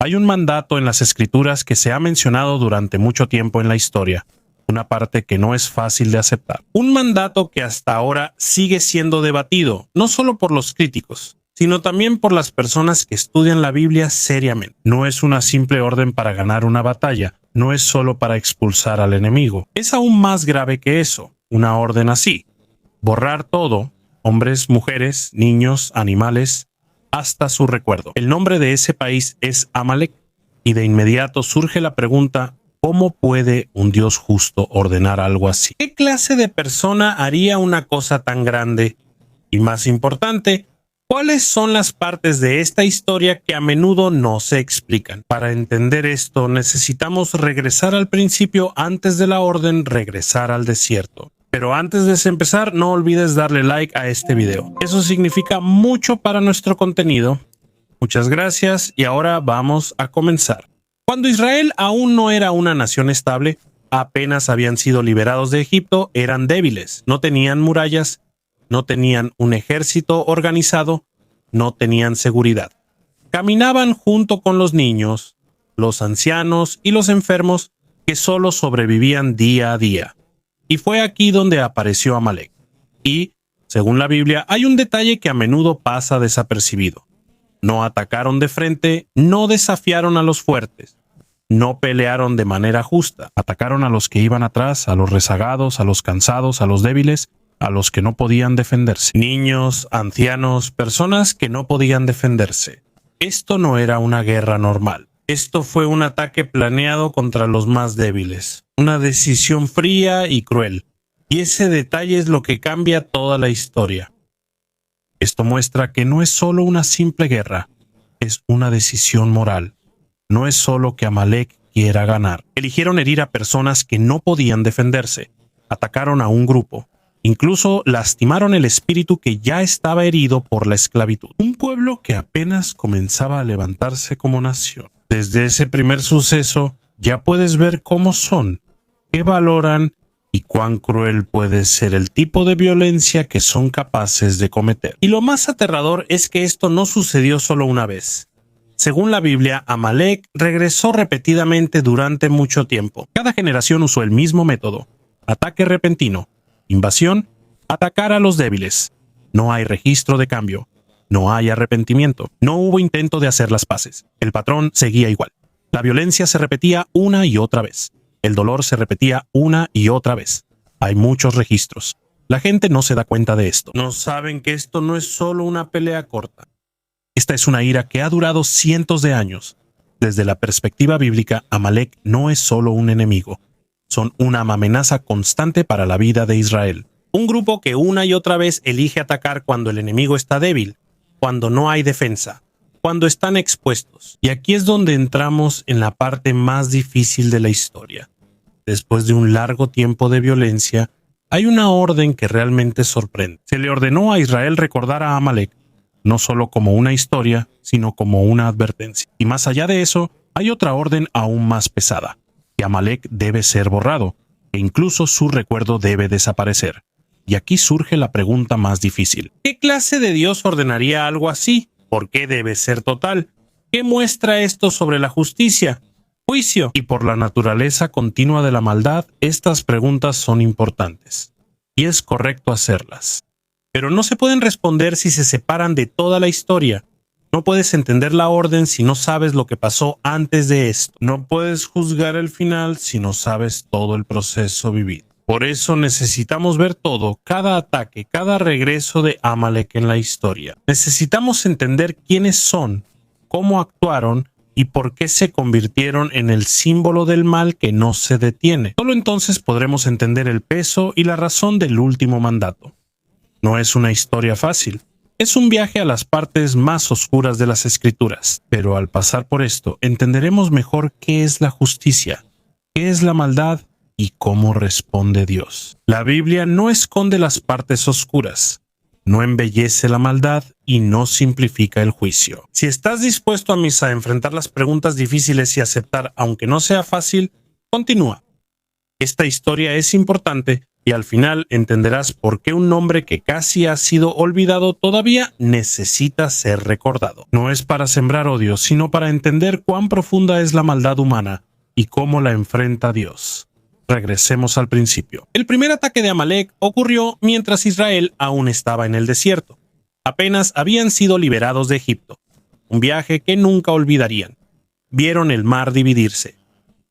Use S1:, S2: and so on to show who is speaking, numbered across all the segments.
S1: Hay un mandato en las Escrituras que se ha mencionado durante mucho tiempo en la historia, una parte que no es fácil de aceptar. Un mandato que hasta ahora sigue siendo debatido, no solo por los críticos, sino también por las personas que estudian la Biblia seriamente. No es una simple orden para ganar una batalla, no es solo para expulsar al enemigo. Es aún más grave que eso, una orden así. Borrar todo, hombres, mujeres, niños, animales, hasta su recuerdo. El nombre de ese país es Amalek, y de inmediato surge la pregunta: ¿cómo puede un Dios justo ordenar algo así? ¿Qué clase de persona haría una cosa tan grande? Y más importante, ¿cuáles son las partes de esta historia que a menudo no se explican? Para entender esto, necesitamos regresar al principio antes de la orden, regresar al desierto. Pero antes de empezar, no olvides darle like a este video. Eso significa mucho para nuestro contenido. Muchas gracias y ahora vamos a comenzar. Cuando Israel aún no era una nación estable, apenas habían sido liberados de Egipto, eran débiles, no tenían murallas, no tenían un ejército organizado, no tenían seguridad. Caminaban junto con los niños, los ancianos y los enfermos que solo sobrevivían día a día. Y fue aquí donde apareció Amalek. Y, según la Biblia, hay un detalle que a menudo pasa desapercibido. No atacaron de frente, no desafiaron a los fuertes, no pelearon de manera justa. Atacaron a los que iban atrás, a los rezagados, a los cansados, a los débiles, a los que no podían defenderse. Niños, ancianos, personas que no podían defenderse. Esto no era una guerra normal. Esto fue un ataque planeado contra los más débiles. Una decisión fría y cruel. Y ese detalle es lo que cambia toda la historia. Esto muestra que no es solo una simple guerra, es una decisión moral. No es solo que Amalek quiera ganar. Eligieron herir a personas que no podían defenderse. Atacaron a un grupo. Incluso lastimaron el espíritu que ya estaba herido por la esclavitud. Un pueblo que apenas comenzaba a levantarse como nación. Desde ese primer suceso, ya puedes ver cómo son, qué valoran y cuán cruel puede ser el tipo de violencia que son capaces de cometer. Y lo más aterrador es que esto no sucedió solo una vez. Según la Biblia, Amalek regresó repetidamente durante mucho tiempo. Cada generación usó el mismo método: ataque repentino, invasión, atacar a los débiles. No hay registro de cambio. No hay arrepentimiento. No hubo intento de hacer las paces. El patrón seguía igual. La violencia se repetía una y otra vez. El dolor se repetía una y otra vez. Hay muchos registros. La gente no se da cuenta de esto. No saben que esto no es solo una pelea corta. Esta es una ira que ha durado cientos de años. Desde la perspectiva bíblica, Amalek no es solo un enemigo. Son una amenaza constante para la vida de Israel. Un grupo que una y otra vez elige atacar cuando el enemigo está débil, cuando no hay defensa, cuando están expuestos. Y aquí es donde entramos en la parte más difícil de la historia. Después de un largo tiempo de violencia, hay una orden que realmente sorprende. Se le ordenó a Israel recordar a Amalek, no solo como una historia, sino como una advertencia. Y más allá de eso, hay otra orden aún más pesada, que Amalek debe ser borrado, e incluso su recuerdo debe desaparecer. Y aquí surge la pregunta más difícil. ¿Qué clase de Dios ordenaría algo así? ¿Por qué debe ser total? ¿Qué muestra esto sobre la justicia, juicio? Y por la naturaleza continua de la maldad, estas preguntas son importantes. Y es correcto hacerlas. Pero no se pueden responder si se separan de toda la historia. No puedes entender la orden si no sabes lo que pasó antes de esto. No puedes juzgar el final si no sabes todo el proceso vivido. Por eso necesitamos ver todo, cada ataque, cada regreso de Amalek en la historia. Necesitamos entender quiénes son, cómo actuaron y por qué se convirtieron en el símbolo del mal que no se detiene. Solo entonces podremos entender el peso y la razón del último mandato. No es una historia fácil. Es un viaje a las partes más oscuras de las Escrituras. Pero al pasar por esto, entenderemos mejor qué es la justicia, qué es la maldad y cómo responde Dios. La Biblia no esconde las partes oscuras, no embellece la maldad y no simplifica el juicio. Si estás dispuesto a enfrentar las preguntas difíciles y aceptar, aunque no sea fácil, continúa. Esta historia es importante Y al final entenderás por qué un nombre que casi ha sido olvidado todavía necesita ser recordado. No es para sembrar odio, sino para entender cuán profunda es la maldad humana y cómo la enfrenta Dios. Regresemos al principio. El primer ataque de Amalek ocurrió mientras Israel aún estaba en el desierto. Apenas habían sido liberados de Egipto. Un viaje que nunca olvidarían. Vieron el mar dividirse.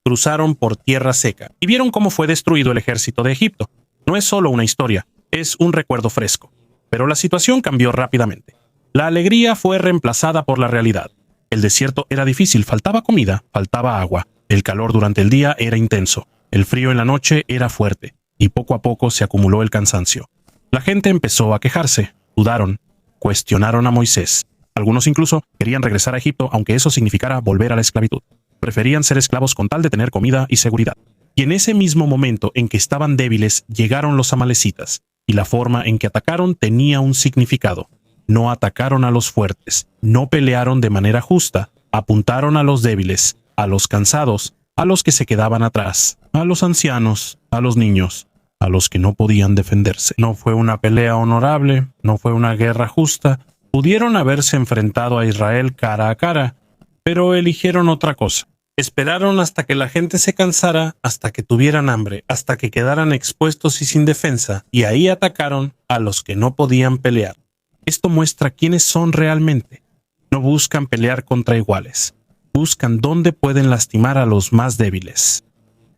S1: Cruzaron por tierra seca y vieron cómo fue destruido el ejército de Egipto. No es solo una historia, es un recuerdo fresco. Pero la situación cambió rápidamente. La alegría fue reemplazada por la realidad. El desierto era difícil, faltaba comida, faltaba agua. El calor durante el día era intenso. El frío en la noche era fuerte. Y poco a poco se acumuló el cansancio. La gente empezó a quejarse, dudaron, cuestionaron a Moisés. Algunos incluso querían regresar a Egipto, aunque eso significara volver a la esclavitud. Preferían ser esclavos con tal de tener comida y seguridad. Y en ese mismo momento en que estaban débiles, llegaron los amalecitas, y la forma en que atacaron tenía un significado. No atacaron a los fuertes, no pelearon de manera justa, apuntaron a los débiles, a los cansados, a los que se quedaban atrás, a los ancianos, a los niños, a los que no podían defenderse. No fue una pelea honorable, no fue una guerra justa. Pudieron haberse enfrentado a Israel cara a cara, pero eligieron otra cosa. Esperaron hasta que la gente se cansara, hasta que tuvieran hambre, hasta que quedaran expuestos y sin defensa, y ahí atacaron a los que no podían pelear. Esto muestra quiénes son realmente. No buscan pelear contra iguales. Buscan dónde pueden lastimar a los más débiles.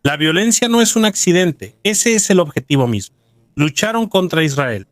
S1: La violencia no es un accidente, ese es el objetivo mismo. Lucharon contra Israel.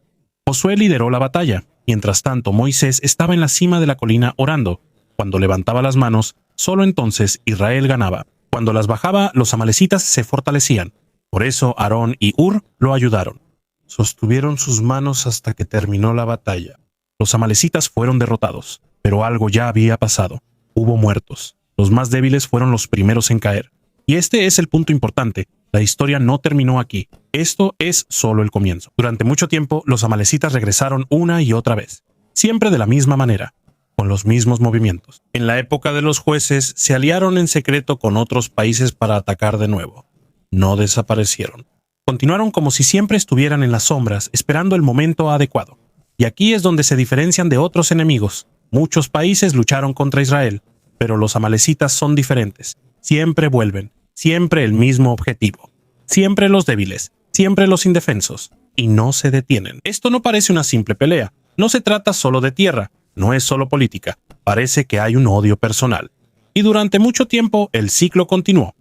S1: Josué lideró la batalla. Mientras tanto, Moisés estaba en la cima de la colina orando. Cuando levantaba las manos, solo entonces Israel ganaba. Cuando las bajaba, los amalecitas se fortalecían. Por eso Aarón y Hur lo ayudaron. Sostuvieron sus manos hasta que terminó la batalla. Los amalecitas fueron derrotados, pero algo ya había pasado. Hubo muertos. Los más débiles fueron los primeros en caer. Y este es el punto importante. La historia no terminó aquí. Esto es solo el comienzo. Durante mucho tiempo, los amalecitas regresaron una y otra vez. Siempre de la misma manera, con los mismos movimientos. En la época de los jueces, se aliaron en secreto con otros países para atacar de nuevo. No desaparecieron. Continuaron como si siempre estuvieran en las sombras, esperando el momento adecuado. Y aquí es donde se diferencian de otros enemigos. Muchos países lucharon contra Israel, pero los amalecitas son diferentes. Siempre vuelven, siempre el mismo objetivo. Siempre los débiles, siempre los indefensos. Y no se detienen. Esto no parece una simple pelea. No se trata solo de tierra. No es solo política. Parece que hay un odio personal. Y durante mucho tiempo el ciclo continuó.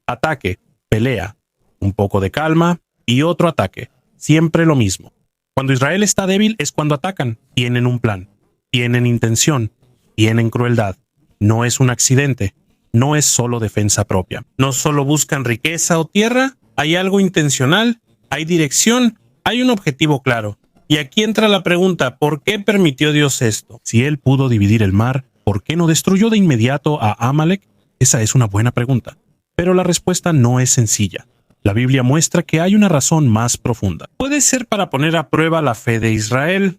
S1: Ataque, pelea, un poco de calma y otro ataque. Siempre lo mismo. Cuando Israel está débil es cuando atacan. Tienen un plan. Tienen intención. Tienen crueldad. No es un accidente. No es solo defensa propia. No solo buscan riqueza o tierra. Hay algo intencional. Hay dirección. Hay un objetivo claro. Y aquí entra la pregunta, ¿por qué permitió Dios esto? Si Él pudo dividir el mar, ¿por qué no destruyó de inmediato a Amalek? Esa es una buena pregunta. Pero la respuesta no es sencilla. La Biblia muestra que hay una razón más profunda. Puede ser para poner a prueba la fe de Israel.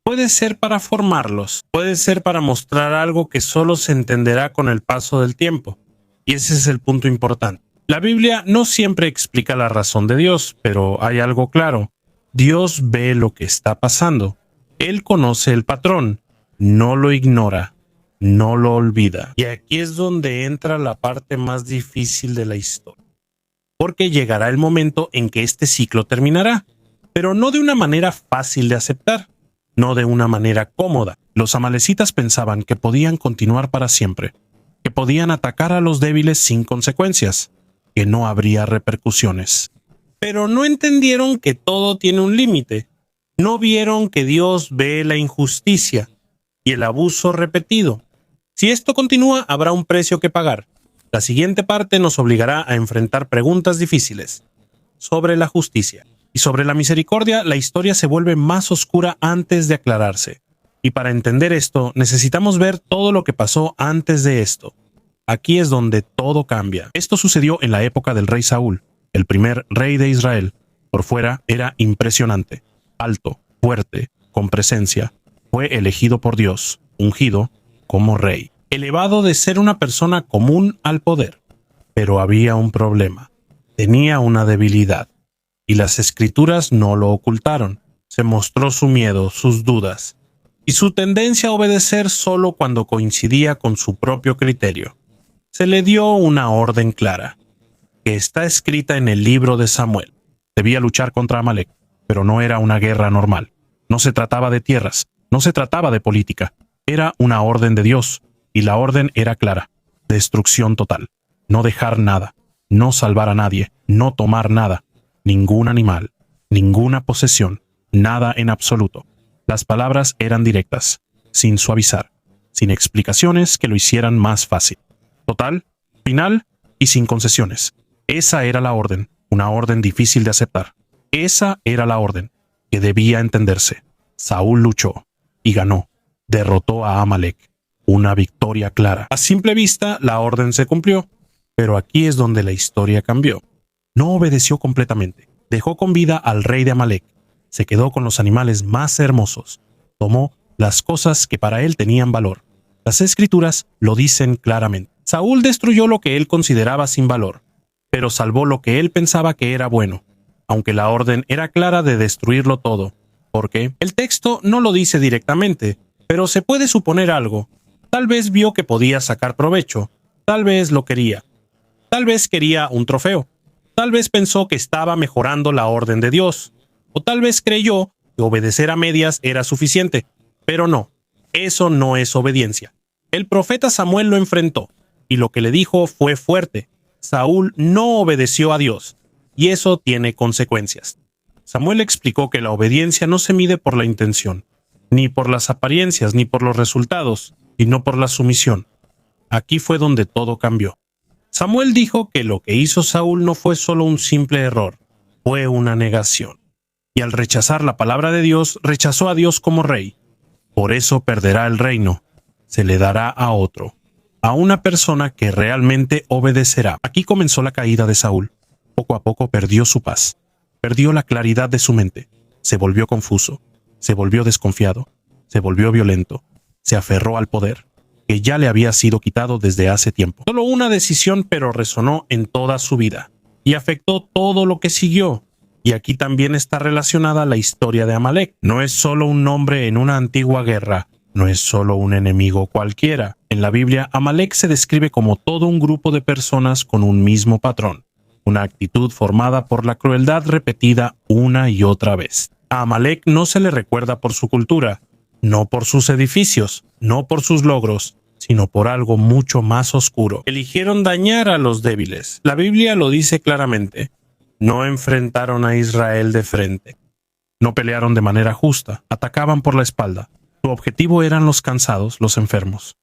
S1: Puede ser para formarlos. Puede ser para mostrar algo que solo se entenderá con el paso del tiempo. Y ese es el punto importante. La Biblia no siempre explica la razón de Dios, pero hay algo claro. Dios ve lo que está pasando. Él conoce el patrón, no lo ignora, no lo olvida. Y aquí es donde entra la parte más difícil de la historia. Porque llegará el momento en que este ciclo terminará, pero no de una manera fácil de aceptar, no de una manera cómoda. Los amalecitas pensaban que podían continuar para siempre, que podían atacar a los débiles sin consecuencias, que no habría repercusiones. Pero no entendieron que todo tiene un límite. No vieron que Dios ve la injusticia y el abuso repetido. Si esto continúa, habrá un precio que pagar. La siguiente parte nos obligará a enfrentar preguntas difíciles sobre la justicia. Y sobre la misericordia, la historia se vuelve más oscura antes de aclararse. Y para entender esto, necesitamos ver todo lo que pasó antes de esto. Aquí es donde todo cambia. Esto sucedió en la época del rey Saúl, el primer rey de Israel. Por fuera era impresionante, alto, fuerte, con presencia. Fue elegido por Dios, ungido como rey, elevado de ser una persona común al poder. Pero había un problema. Tenía una debilidad. y las escrituras no lo ocultaron. Se mostró su miedo, sus dudas, y su tendencia a obedecer solo cuando coincidía con su propio criterio. Se le dio una orden clara, que está escrita en el libro de Samuel. Debía luchar contra Amalek, pero no era una guerra normal. No se trataba de tierras, no se trataba de política. Era una orden de Dios, y la orden era clara: destrucción total. No dejar nada, no salvar a nadie, no tomar nada, ningún animal, ninguna posesión, nada en absoluto. Las palabras eran directas, sin suavizar, sin explicaciones que lo hicieran más fácil. Total, final y sin concesiones. Esa era la orden, una orden difícil de aceptar. Esa era la orden, que debía entenderse. Saúl luchó y ganó. Derrotó a Amalek. Una victoria clara. A simple vista, la orden se cumplió, pero aquí es donde la historia cambió. No obedeció completamente. Dejó con vida al rey de Amalek. Se quedó con los animales más hermosos. Tomó las cosas que para él tenían valor. Las escrituras lo dicen claramente. Saúl destruyó lo que él consideraba sin valor, pero salvó lo que él pensaba que era bueno, aunque la orden era clara de destruirlo todo. ¿Por qué? El texto no lo dice directamente, pero se puede suponer algo. Tal vez vio que podía sacar provecho. Tal vez lo quería. Tal vez quería un trofeo. Tal vez pensó que estaba mejorando la orden de Dios. O tal vez creyó que obedecer a medias era suficiente. Pero no, eso no es obediencia. El profeta Samuel lo enfrentó, y lo que le dijo fue fuerte. Saúl no obedeció a Dios, y eso tiene consecuencias. Samuel explicó que la obediencia no se mide por la intención, ni por las apariencias, ni por los resultados, sino por la sumisión. Aquí fue donde todo cambió. Samuel dijo que lo que hizo Saúl no fue solo un simple error, fue una negación. Y al rechazar la palabra de Dios, rechazó a Dios como rey. Por eso perderá el reino, se le dará a otro, a una persona que realmente obedecerá. Aquí comenzó la caída de Saúl. Poco a poco perdió su paz, perdió la claridad de su mente, se volvió confuso, se volvió desconfiado, se volvió violento, se aferró al poder, que ya le había sido quitado desde hace tiempo. Solo una decisión, pero resonó en toda su vida, y afectó todo lo que siguió. Y aquí también está relacionada la historia de Amalek. No es solo un nombre en una antigua guerra, no es solo un enemigo cualquiera. En la Biblia, Amalek se describe como todo un grupo de personas con un mismo patrón, una actitud formada por la crueldad repetida una y otra vez. A Amalek no se le recuerda por su cultura, no por sus edificios, no por sus logros, sino por algo mucho más oscuro. Eligieron dañar a los débiles. La Biblia lo dice claramente. No enfrentaron a Israel de frente. No pelearon de manera justa, atacaban por la espalda. Su objetivo eran los cansados, los enfermos,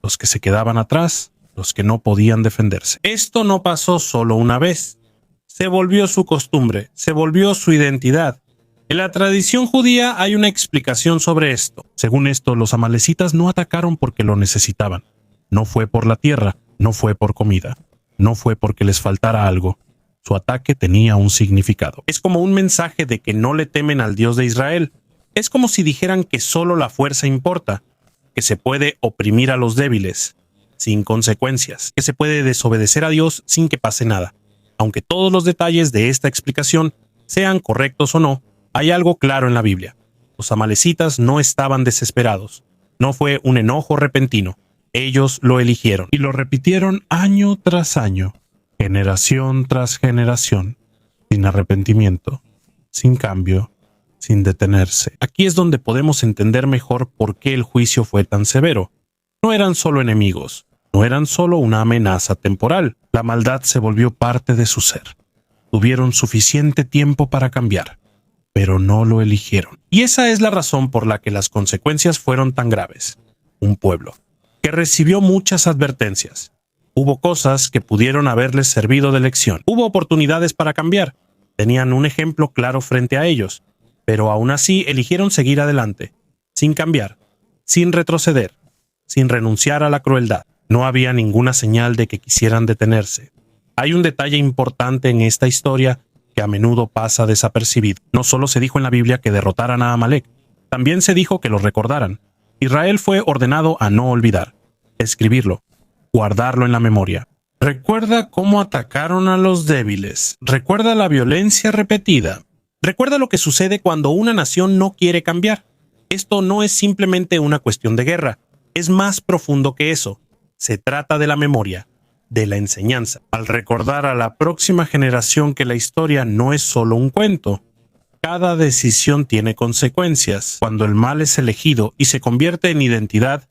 S1: los que se quedaban atrás, los que no podían defenderse. Esto no pasó solo una vez. Se volvió su costumbre, se volvió su identidad. En la tradición judía hay una explicación sobre esto. Según esto, los amalecitas no atacaron porque lo necesitaban. No fue por la tierra, no fue por comida, no fue porque les faltara algo. Su ataque tenía un significado. Es como un mensaje de que no le temen al Dios de Israel. Es como si dijeran que solo la fuerza importa, que se puede oprimir a los débiles, sin consecuencias, que se puede desobedecer a Dios sin que pase nada. Aunque todos los detalles de esta explicación sean correctos o no, hay algo claro en la Biblia. Los amalecitas no estaban desesperados. No fue un enojo repentino. Ellos lo eligieron y lo repitieron año tras año, generación tras generación, sin arrepentimiento, sin cambio, sin detenerse. Aquí es donde podemos entender mejor por qué el juicio fue tan severo. No eran solo enemigos, no eran solo una amenaza temporal. La maldad se volvió parte de su ser. Tuvieron suficiente tiempo para cambiar, pero no lo eligieron. Y esa es la razón por la que las consecuencias fueron tan graves. Un pueblo que recibió muchas advertencias. Hubo cosas que pudieron haberles servido de lección. Hubo oportunidades para cambiar. Tenían un ejemplo claro frente a ellos, pero aún así eligieron seguir adelante, sin cambiar, sin retroceder, sin renunciar a la crueldad. No había ninguna señal de que quisieran detenerse. Hay un detalle importante en esta historia que a menudo pasa desapercibido. No solo se dijo en la Biblia que derrotaran a Amalek, también se dijo que lo recordaran. Israel fue ordenado a no olvidar, escribirlo, guardarlo en la memoria. Recuerda cómo atacaron a los débiles. Recuerda la violencia repetida. Recuerda lo que sucede cuando una nación no quiere cambiar. Esto no es simplemente una cuestión de guerra. Es más profundo que eso. Se trata de la memoria, de la enseñanza. Al recordar a la próxima generación que la historia no es solo un cuento. Cada decisión tiene consecuencias. Cuando el mal es elegido y se convierte en identidad,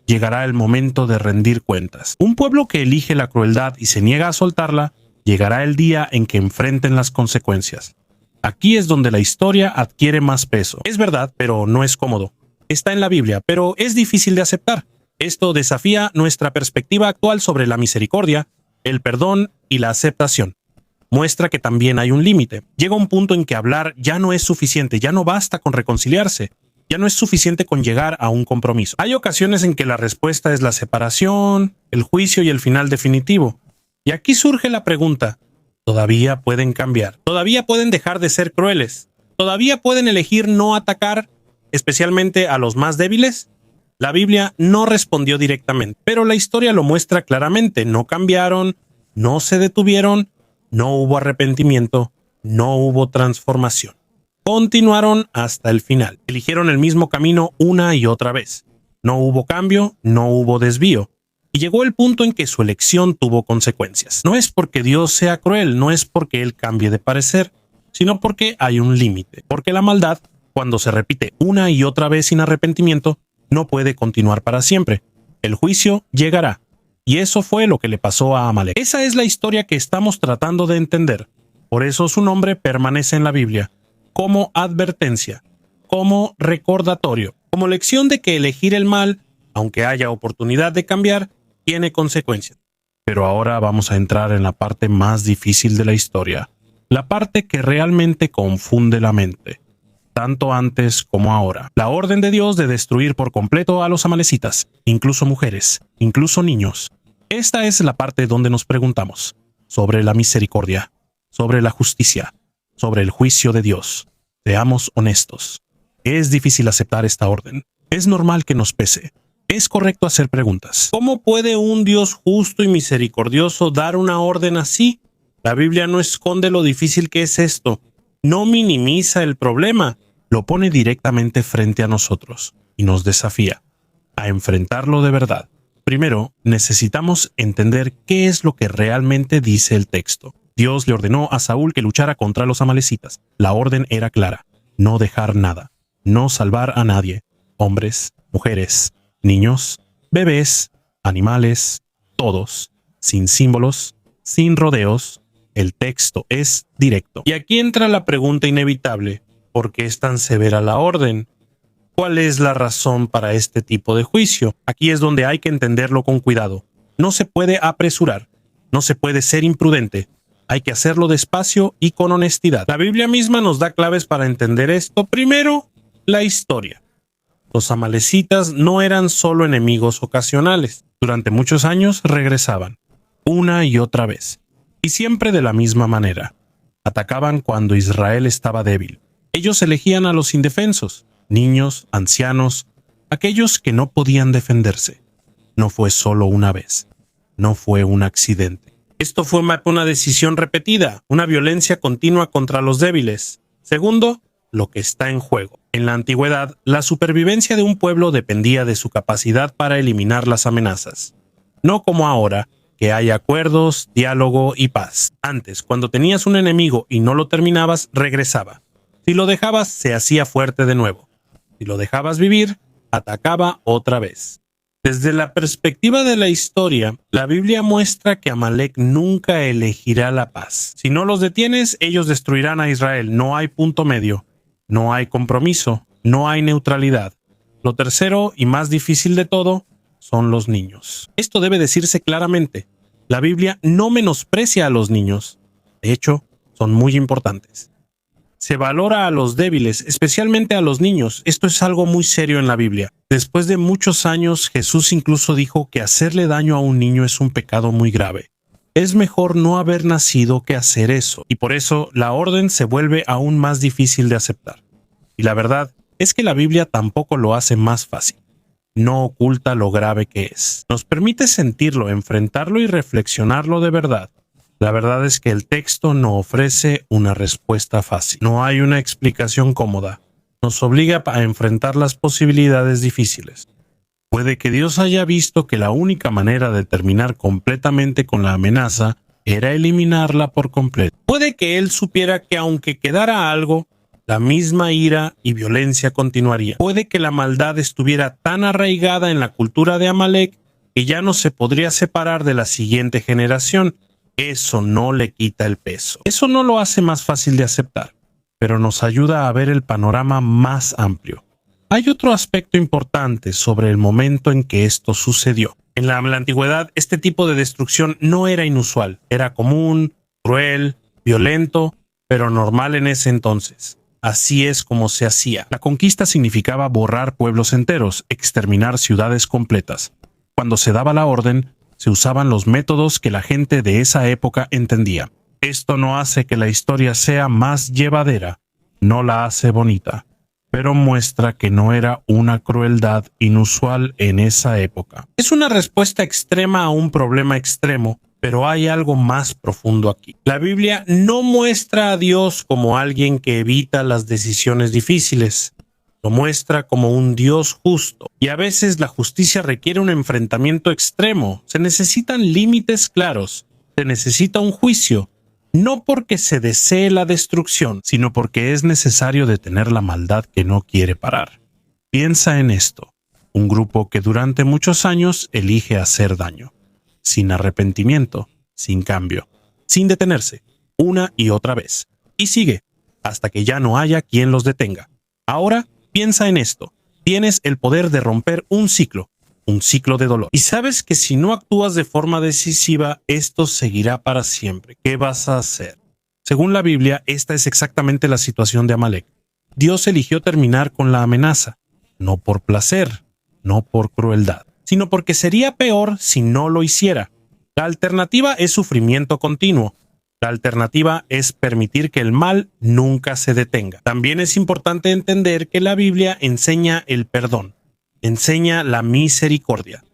S1: llegará el momento de rendir cuentas. Un pueblo que elige la crueldad y se niega a soltarla, llegará el día en que enfrenten las consecuencias. Aquí es donde la historia adquiere más peso. Es verdad, pero no es cómodo. Está en la Biblia, pero es difícil de aceptar. Esto desafía nuestra perspectiva actual sobre la misericordia, el perdón y la aceptación. Muestra que también hay un límite. Llega un punto en que hablar ya no es suficiente, ya no basta con reconciliarse. Ya no es suficiente con llegar a un compromiso. Hay ocasiones en que la respuesta es la separación, el juicio y el final definitivo. Y aquí surge la pregunta, ¿todavía pueden cambiar? ¿Todavía pueden dejar de ser crueles? ¿Todavía pueden elegir no atacar, especialmente a los más débiles? La Biblia no respondió directamente, pero la historia lo muestra claramente. No cambiaron, no se detuvieron, no hubo arrepentimiento, no hubo transformación. Continuaron hasta el final. Eligieron el mismo camino una y otra vez. No hubo cambio, no hubo desvío. Y llegó el punto en que su elección tuvo consecuencias. No es porque Dios sea cruel, no es porque Él cambie de parecer, sino porque hay un límite. Porque la maldad, cuando se repite una y otra vez sin arrepentimiento, no puede continuar para siempre. El juicio llegará. Y eso fue lo que le pasó a Amalek. Esa es la historia que estamos tratando de entender. Por eso su nombre permanece en la Biblia. Como advertencia, como recordatorio, como lección de que elegir el mal, aunque haya oportunidad de cambiar, tiene consecuencias. Pero ahora vamos a entrar en la parte más difícil de la historia, la parte que realmente confunde la mente, tanto antes como ahora. La orden de Dios de destruir por completo a los amalecitas, incluso mujeres, incluso niños. Esta es la parte donde nos preguntamos sobre la misericordia, sobre la justicia, sobre el juicio de Dios. Seamos honestos. Es difícil aceptar esta orden. Es normal que nos pese. Es correcto hacer preguntas. ¿Cómo puede un Dios justo y misericordioso dar una orden así? La Biblia no esconde lo difícil que es esto. No minimiza el problema. Lo pone directamente frente a nosotros y nos desafía a enfrentarlo de verdad. Primero, necesitamos entender qué es lo que realmente dice el texto. Dios le ordenó a Saúl que luchara contra los amalecitas. La orden era clara: no dejar nada, no salvar a nadie, hombres, mujeres, niños, bebés, animales, todos, sin símbolos, sin rodeos. El texto es directo. Y aquí entra la pregunta inevitable: ¿por qué es tan severa la orden? ¿Cuál es la razón para este tipo de juicio? Aquí es donde hay que entenderlo con cuidado. No se puede apresurar, no se puede ser imprudente. Hay que hacerlo despacio y con honestidad. La Biblia misma nos da claves para entender esto. Primero, la historia. Los amalecitas no eran solo enemigos ocasionales. Durante muchos años regresaban, una y otra vez, y siempre de la misma manera. Atacaban cuando Israel estaba débil. Ellos elegían a los indefensos, niños, ancianos, aquellos que no podían defenderse. No fue solo una vez, no fue un accidente. Esto fue una decisión repetida, una violencia continua contra los débiles. Segundo, lo que está en juego. En la antigüedad, la supervivencia de un pueblo dependía de su capacidad para eliminar las amenazas. No como ahora, que hay acuerdos, diálogo y paz. Antes, cuando tenías un enemigo y no lo terminabas, regresaba. Si lo dejabas, se hacía fuerte de nuevo. Si lo dejabas vivir, atacaba otra vez. Desde la perspectiva de la historia, la Biblia muestra que Amalek nunca elegirá la paz. Si no los detienes, ellos destruirán a Israel. No hay punto medio, no hay compromiso, no hay neutralidad. Lo tercero y más difícil de todo son los niños. Esto debe decirse claramente. La Biblia no menosprecia a los niños. De hecho, son muy importantes. Se valora a los débiles, especialmente a los niños. Esto es algo muy serio en la Biblia. Después de muchos años, Jesús incluso dijo que hacerle daño a un niño es un pecado muy grave. Es mejor no haber nacido que hacer eso, y por eso la orden se vuelve aún más difícil de aceptar. Y la verdad es que la Biblia tampoco lo hace más fácil. no oculta lo grave que es. Nos permite sentirlo, enfrentarlo y reflexionarlo de verdad. La verdad es que el texto no ofrece una respuesta fácil. No hay una explicación cómoda. Nos obliga a enfrentar las posibilidades difíciles. Puede que Dios haya visto que la única manera de terminar completamente con la amenaza era eliminarla por completo. Puede que Él supiera que aunque quedara algo, la misma ira y violencia continuaría. Puede que la maldad estuviera tan arraigada en la cultura de Amalek que ya no se podría separar de la siguiente generación. Eso no le quita el peso. Eso no lo hace más fácil de aceptar, pero nos ayuda a ver el panorama más amplio. Hay otro aspecto importante sobre el momento en que esto sucedió. En la antigüedad, este tipo de destrucción no era inusual. Era común, cruel, violento, pero normal en ese entonces. Así es como se hacía. La conquista significaba borrar pueblos enteros, exterminar ciudades completas. Cuando se daba la orden, se usaban los métodos que la gente de esa época entendía. Esto no hace que la historia sea más llevadera, no la hace bonita, pero muestra que no era una crueldad inusual en esa época. Es una respuesta extrema a un problema extremo, pero hay algo más profundo aquí. La Biblia no muestra a Dios como alguien que evita las decisiones difíciles. Lo muestra como un Dios justo. Y a veces la justicia requiere un enfrentamiento extremo. Se necesitan límites claros. Se necesita un juicio. No porque se desee la destrucción, sino porque es necesario detener la maldad que no quiere parar. Piensa en esto. Un grupo que durante muchos años elige hacer daño. Sin arrepentimiento, sin cambio, sin detenerse, una y otra vez. Y sigue, hasta que ya no haya quien los detenga. Ahora, piensa en esto. Tienes el poder de romper un ciclo de dolor. Y sabes que si no actúas de forma decisiva, esto seguirá para siempre. ¿Qué vas a hacer? Según la Biblia, esta es exactamente la situación de Amalek. Dios eligió terminar con la amenaza, no por placer, no por crueldad, sino porque sería peor si no lo hiciera. La alternativa es sufrimiento continuo. La alternativa es permitir que el mal nunca se detenga. También es importante entender que la Biblia enseña el perdón, enseña la misericordia,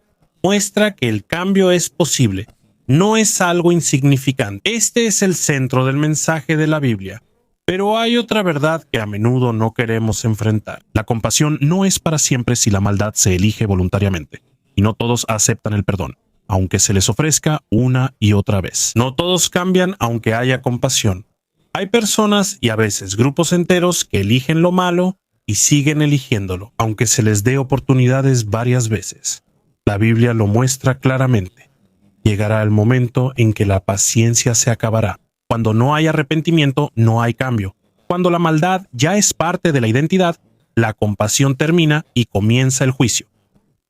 S1: muestra que el cambio es posible, no es algo insignificante. Este es el centro del mensaje de la Biblia. Pero hay otra verdad que a menudo no queremos enfrentar. La compasión no es para siempre si la maldad se elige voluntariamente. Y no todos aceptan el perdón, aunque se les ofrezca una y otra vez. No todos cambian aunque haya compasión. Hay personas y a veces grupos enteros que eligen lo malo y siguen eligiéndolo, aunque se les dé oportunidades varias veces. La Biblia lo muestra claramente. Llegará el momento en que la paciencia se acabará. Cuando no hay arrepentimiento, no hay cambio. Cuando la maldad ya es parte de la identidad, la compasión termina y comienza el juicio.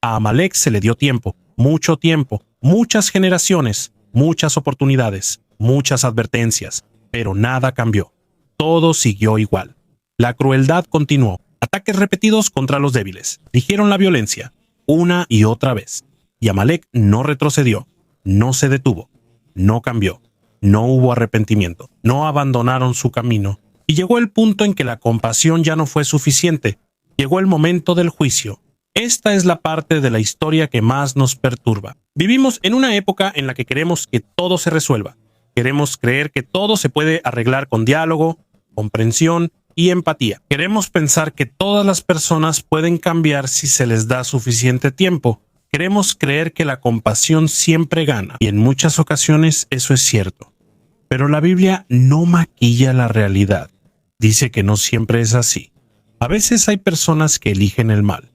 S1: A Amalek se le dio tiempo, muchas generaciones, muchas oportunidades, muchas advertencias, pero nada cambió. Todo siguió igual. La crueldad continuó. Ataques repetidos contra los débiles. Eligieron la violencia, una y otra vez. Y Amalek no retrocedió, no se detuvo, no cambió, no hubo arrepentimiento, no abandonaron su camino. Y llegó el punto en que la compasión ya no fue suficiente. Llegó el momento del juicio. Esta es la parte de la historia que más nos perturba. Vivimos en una época en la que queremos que todo se resuelva. Queremos creer que todo se puede arreglar con diálogo, comprensión y empatía. Queremos pensar que todas las personas pueden cambiar si se les da suficiente tiempo. Queremos creer que la compasión siempre gana, y en muchas ocasiones eso es cierto. Pero la Biblia no maquilla la realidad. Dice que no siempre es así. A veces hay personas que eligen el mal.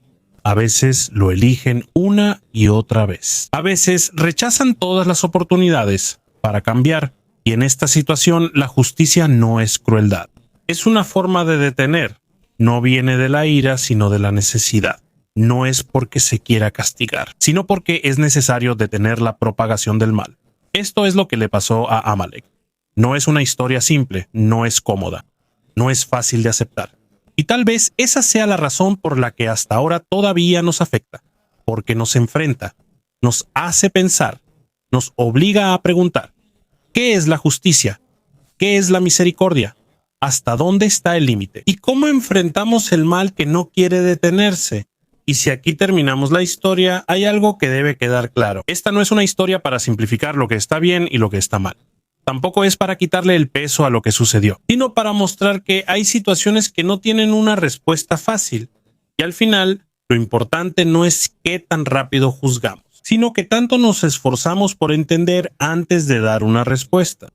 S1: A veces lo eligen una y otra vez. A veces rechazan todas las oportunidades para cambiar, y en esta situación la justicia no es crueldad. Es una forma de detener. No viene de la ira, sino de la necesidad. No es porque se quiera castigar, sino porque es necesario detener la propagación del mal. Esto es lo que le pasó a Amalek. No es una historia simple, no es cómoda, no es fácil de aceptar. Y tal vez esa sea la razón por la que hasta ahora todavía nos afecta, porque nos enfrenta, nos hace pensar, nos obliga a preguntar, ¿qué es la justicia? ¿Qué es la misericordia? ¿Hasta dónde está el límite? ¿Y cómo enfrentamos el mal que no quiere detenerse? Y si aquí terminamos la historia, hay algo que debe quedar claro. Esta no es una historia para simplificar lo que está bien y lo que está mal. Tampoco es para quitarle el peso a lo que sucedió, sino para mostrar que hay situaciones que no tienen una respuesta fácil. Y al final, lo importante no es qué tan rápido juzgamos, sino que tanto nos esforzamos por entender antes de dar una respuesta.